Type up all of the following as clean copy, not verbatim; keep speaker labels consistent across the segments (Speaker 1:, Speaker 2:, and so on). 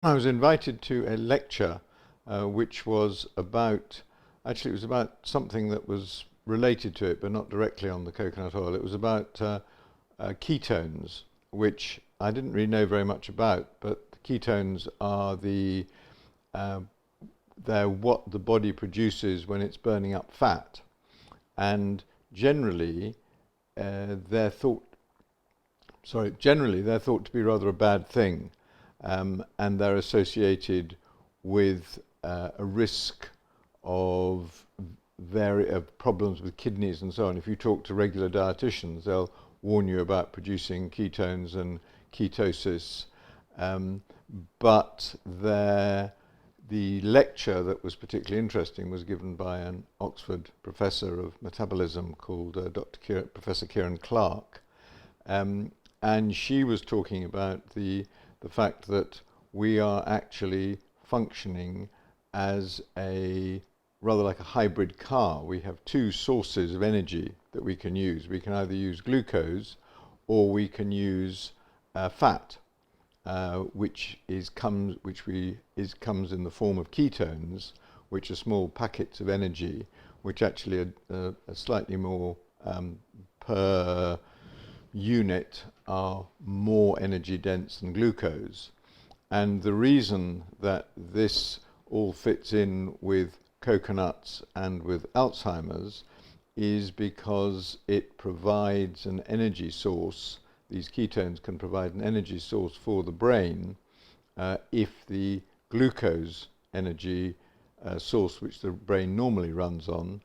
Speaker 1: I was invited to a lecture which was about, actually it was about something that was related to it, but not directly on the coconut oil. It was about ketones, which I didn't really know very much about, but ketones are uh, they're what the body produces when it's burning up fat, and generally they're thought generally they're thought to be rather a bad thing, and they're associated with a risk of of problems with kidneys and so on. If you talk to regular dietitians, they'll warn you about producing ketones and ketosis. Um, but the lecture that was particularly interesting was given by an Oxford professor of metabolism called Professor Kieran Clark. Um, and she was talking about the fact that we are actually functioning as a rather like a hybrid car. We have two sources of energy that we can use. We can either use glucose or we can use fat, comes in the form of ketones, which are small packets of energy, which actually are slightly more per unit are more energy dense than glucose. And the reason that this all fits in with coconuts and with Alzheimer's is because it provides an energy source. These ketones can provide an energy source for the brain if the glucose energy source, which the brain normally runs on,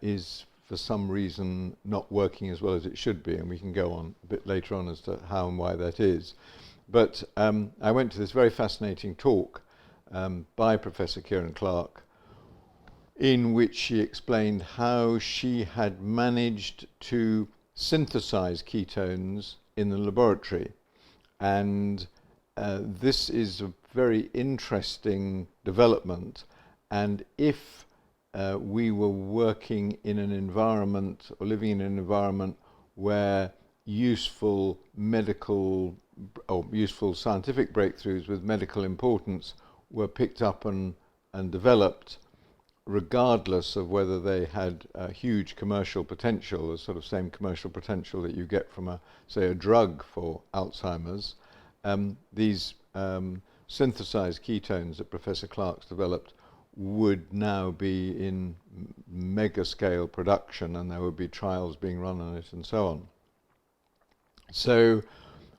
Speaker 1: is for some reason not working as well as it should be, and we can go on a bit later on as to how and why that is. But I went to this very fascinating talk by Professor Kieran Clark, in which she explained how she had managed to synthesize ketones in the laboratory. And this is a very interesting development. And if we were working in an environment or living in an environment where useful medical or useful scientific breakthroughs with medical importance were picked up and developed, regardless of whether they had a huge commercial potential, the sort of same commercial potential that you get from say a drug for Alzheimer's, these synthesized ketones that Professor Clark's developed would now be in mega scale production, and there would be trials being run on it and so on. So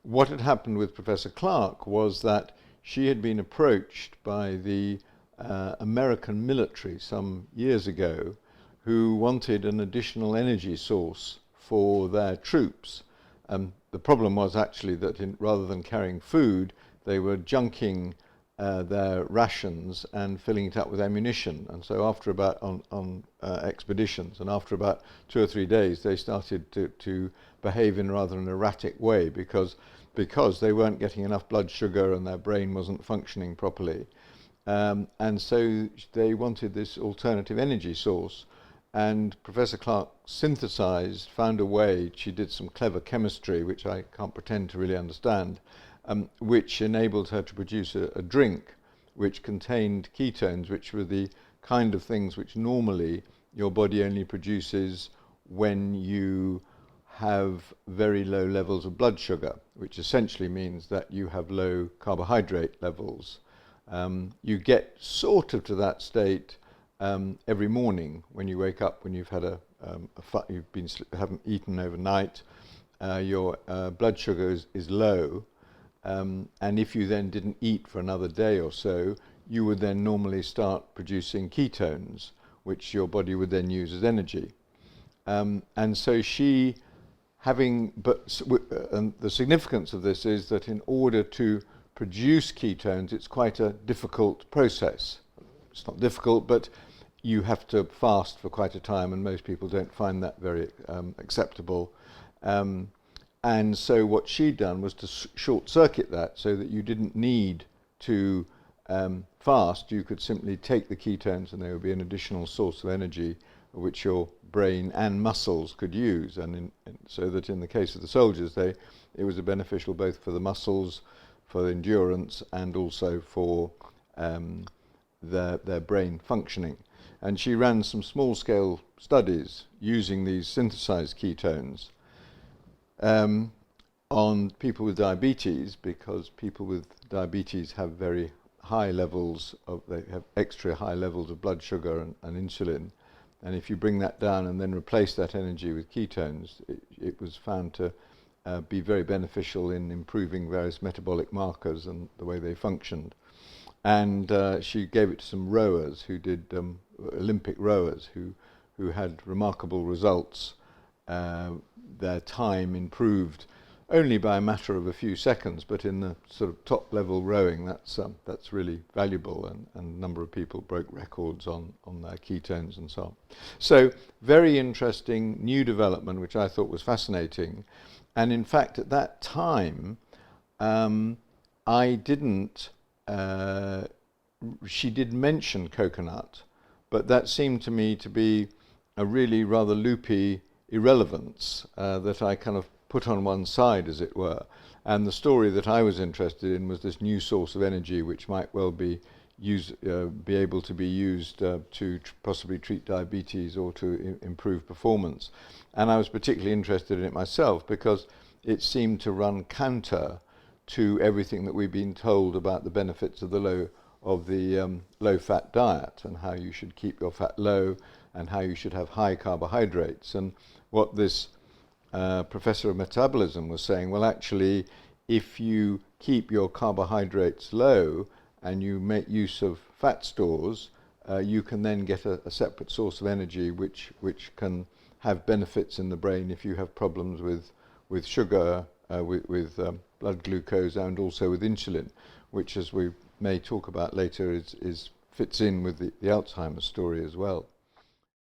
Speaker 1: what had happened with Professor Clark was that she had been approached by the American military some years ago, who wanted an additional energy source for their troops. The problem was actually that rather than carrying food, they were junking their rations and filling it up with ammunition. And so after about on expeditions, and after about 2 or 3 days, they started to behave in rather an erratic way because they weren't getting enough blood sugar and their brain wasn't functioning properly. And so they wanted this alternative energy source. And Professor Clark found a way. She did some clever chemistry, which I can't pretend to really understand, which enabled her to produce a drink which contained ketones, which were the kind of things which normally your body only produces when you have very low levels of blood sugar, which essentially means that you have low carbohydrate levels. You get sort of to that state every morning when you wake up, when you've had haven't eaten overnight, your blood sugar is low, and if you then didn't eat for another day or so, you would then normally start producing ketones, which your body would then use as energy. And so and the significance of this is that in order to produce ketones, it's quite a difficult process. It's not difficult, but you have to fast for quite a time, and most people don't find that very acceptable. And so what she'd done was to short circuit that, so that you didn't need to fast. You could simply take the ketones and they would be an additional source of energy which your brain and muscles could use. And so that in the case of the soldiers, it was beneficial both for the muscles, for endurance and also for their brain functioning. And she ran some small-scale studies using these synthesized ketones on people with diabetes, because people with diabetes have very high levels they have extra high levels of blood sugar and insulin. And if you bring that down and then replace that energy with ketones, it was found to be very beneficial in improving various metabolic markers and the way they functioned. And she gave it to some rowers who did, Olympic rowers who had remarkable results. Their time improved only by a matter of a few seconds, but in the sort of top level rowing, that's really valuable, and a number of people broke records on their ketones and so on. So very interesting new development, which I thought was fascinating. And in fact, at that time, I didn't, she did mention coconut, but that seemed to me to be a really rather loopy irrelevance that I kind of put on one side, as it were. And the story that I was interested in was this new source of energy, which might well be able to be used to possibly treat diabetes or to improve performance. And I was particularly interested in it myself because it seemed to run counter to everything that we've been told about the benefits of the low-fat diet, and how you should keep your fat low and how you should have high carbohydrates. And what this professor of metabolism was saying, well, actually, if you keep your carbohydrates low and you make use of fat stores, you can then get a separate source of energy which can have benefits in the brain if you have problems with sugar, with blood glucose, and also with insulin, which, as we may talk about later, fits in with the Alzheimer's story as well.